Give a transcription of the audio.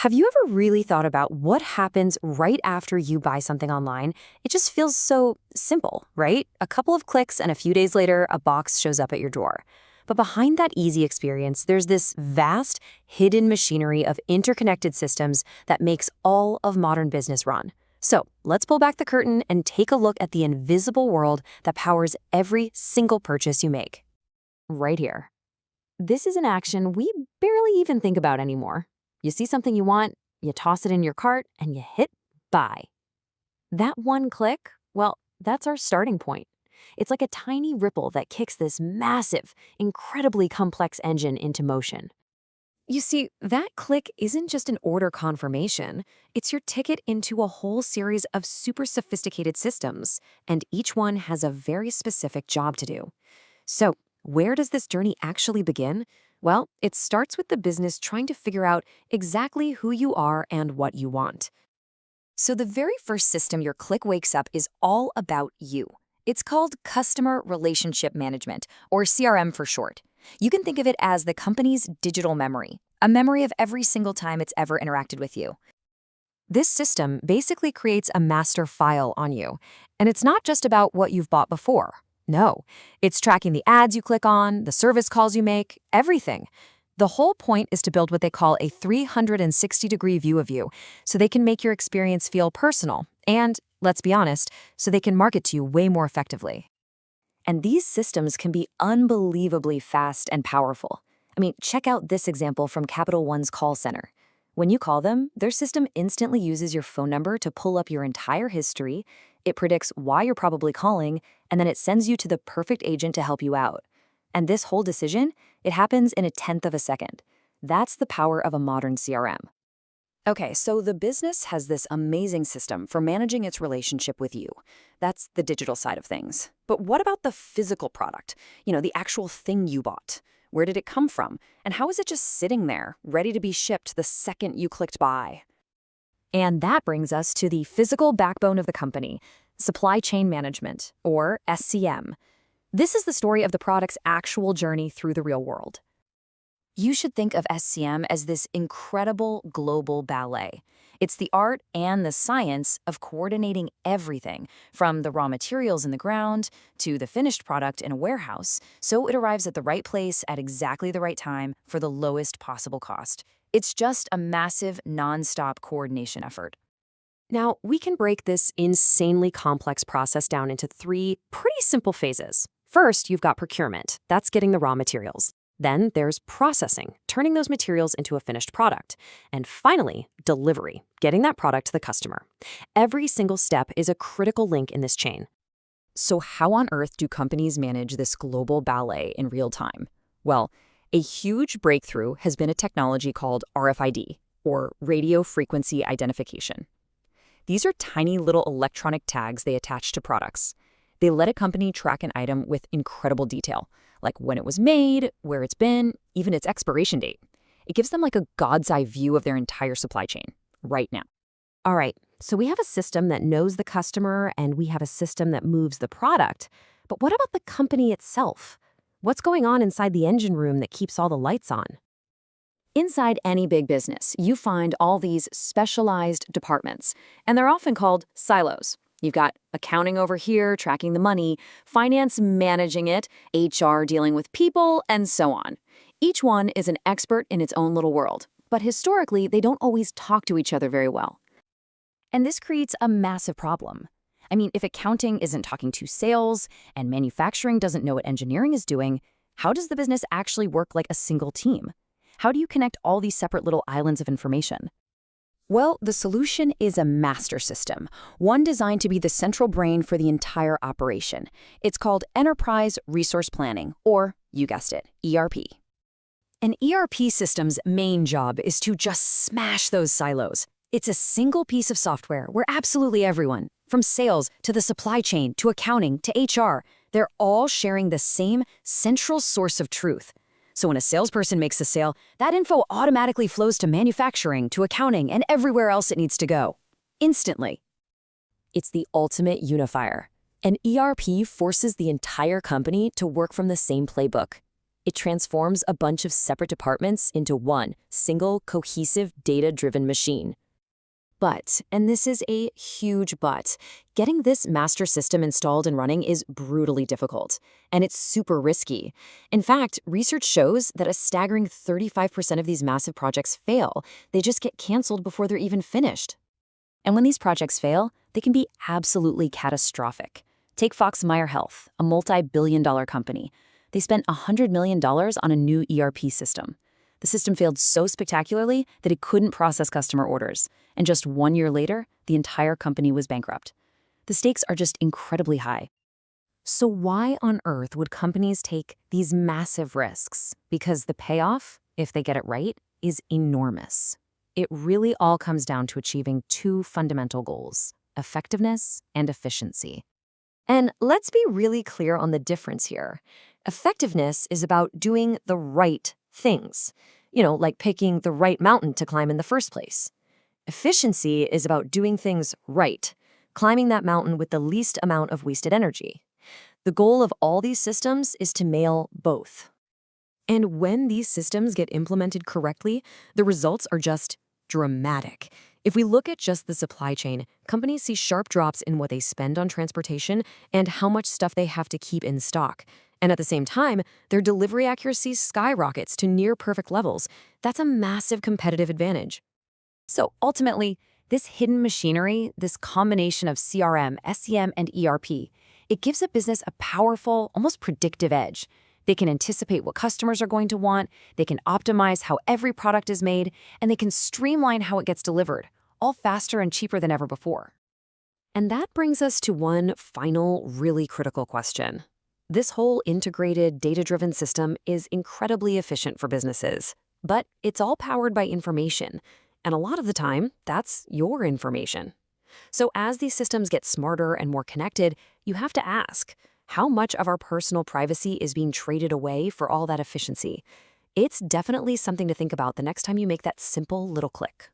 Have you ever really thought about what happens right after you buy something online? It just feels so simple, right? A couple of clicks and a few days later, a box shows up at your door. But behind that easy experience, there's this vast, hidden machinery of interconnected systems that makes all of modern business run. So let's pull back the curtain and take a look at the invisible world that powers every single purchase you make. Right here. This is an action we barely even think about anymore. You see something you want, you toss it in your cart, and you hit buy. That one click, well, that's our starting point. It's like a tiny ripple that kicks this massive, incredibly complex engine into motion. You see, that click isn't just an order confirmation. It's your ticket into a whole series of super sophisticated systems, and each one has a very specific job to do. So, where does this journey actually begin? Well, it starts with the business trying to figure out exactly who you are and what you want. So the very first system your click wakes up is all about you. It's called Customer Relationship Management, or CRM for short. You can think of it as the company's digital memory, a memory of every single time it's ever interacted with you. This system basically creates a master file on you, and it's not just about what you've bought before. No, it's tracking the ads you click on, the service calls you make, everything. The whole point is to build what they call a 360-degree view of you, so they can make your experience feel personal and, let's be honest, so they can market to you way more effectively. And these systems can be unbelievably fast and powerful. I mean, check out this example from Capital One's call center. When you call them, their system instantly uses your phone number to pull up your entire history. It predicts why you're probably calling, and then it sends you to the perfect agent to help you out. And this whole decision, it happens in a tenth of a second. That's the power of a modern CRM. Okay, so the business has this amazing system for managing its relationship with you. That's the digital side of things. But what about the physical product? The actual thing you bought. Where did it come from? And how is it just sitting there, ready to be shipped the second you clicked buy? And that brings us to the physical backbone of the company, supply chain management, or SCM. This is the story of the product's actual journey through the real world. You should think of SCM as this incredible global ballet. It's the art and the science of coordinating everything, from the raw materials in the ground to the finished product in a warehouse, so it arrives at the right place at exactly the right time for the lowest possible cost. It's just a massive, non-stop coordination effort. Now, we can break this insanely complex process down into three pretty simple phases. First, you've got procurement. That's getting the raw materials. Then there's processing, turning those materials into a finished product. And finally, delivery, getting that product to the customer. Every single step is a critical link in this chain. So how on earth do companies manage this global ballet in real time? Well, a huge breakthrough has been a technology called RFID, or radio frequency identification. These are tiny little electronic tags they attach to products. They let a company track an item with incredible detail, like when it was made, where it's been, even its expiration date. It gives them like a god's eye view of their entire supply chain, right now. All right, so we have a system that knows the customer and we have a system that moves the product. But what about the company itself? What's going on inside the engine room that keeps all the lights on? Inside any big business, you find all these specialized departments, and they're often called silos. You've got accounting over here, tracking the money, finance managing it, HR dealing with people, and so on. Each one is an expert in its own little world, but historically, they don't always talk to each other very well. And this creates a massive problem. I mean, if accounting isn't talking to sales and manufacturing doesn't know what engineering is doing, how does the business actually work like a single team? How do you connect all these separate little islands of information? Well, the solution is a master system, one designed to be the central brain for the entire operation. It's called Enterprise Resource Planning, or, you guessed it, ERP. An ERP system's main job is to just smash those silos. It's a single piece of software where absolutely everyone, from sales to the supply chain to accounting to HR, they're all sharing the same central source of truth. So when a salesperson makes a sale, that info automatically flows to manufacturing, to accounting, and everywhere else it needs to go. Instantly. It's the ultimate unifier. An ERP forces the entire company to work from the same playbook. It transforms a bunch of separate departments into one single, cohesive, data-driven machine. But, and this is a huge but, getting this master system installed and running is brutally difficult, and it's super risky. In fact, research shows that a staggering 35% of these massive projects fail. They just get canceled before they're even finished. And when these projects fail, they can be absolutely catastrophic. Take Fox Meyer Health, a multi-billion-dollar company. They spent $100 million on a new ERP system. The system failed so spectacularly that it couldn't process customer orders, and just 1 year later, the entire company was bankrupt. The stakes are just incredibly high. So why on earth would companies take these massive risks? Because the payoff, if they get it right, is enormous. It really all comes down to achieving two fundamental goals: effectiveness and efficiency. And let's be really clear on the difference here. Effectiveness is about doing the right things, like picking the right mountain to climb in the first place. Efficiency is about doing things right, climbing that mountain with the least amount of wasted energy. The goal of all these systems is to nail both. And when these systems get implemented correctly, the results are just dramatic. If we look at just the supply chain, companies see sharp drops in what they spend on transportation and how much stuff they have to keep in stock. And at the same time, their delivery accuracy skyrockets to near-perfect levels. That's a massive competitive advantage. So ultimately, this hidden machinery, this combination of CRM, SEM, and ERP, it gives a business a powerful, almost predictive edge. They can anticipate what customers are going to want, they can optimize how every product is made, and they can streamline how it gets delivered, all faster and cheaper than ever before. And that brings us to one final, really critical question. This whole integrated, data-driven system is incredibly efficient for businesses, but it's all powered by information, and a lot of the time, that's your information. So as these systems get smarter and more connected, you have to ask, how much of our personal privacy is being traded away for all that efficiency? It's definitely something to think about the next time you make that simple little click.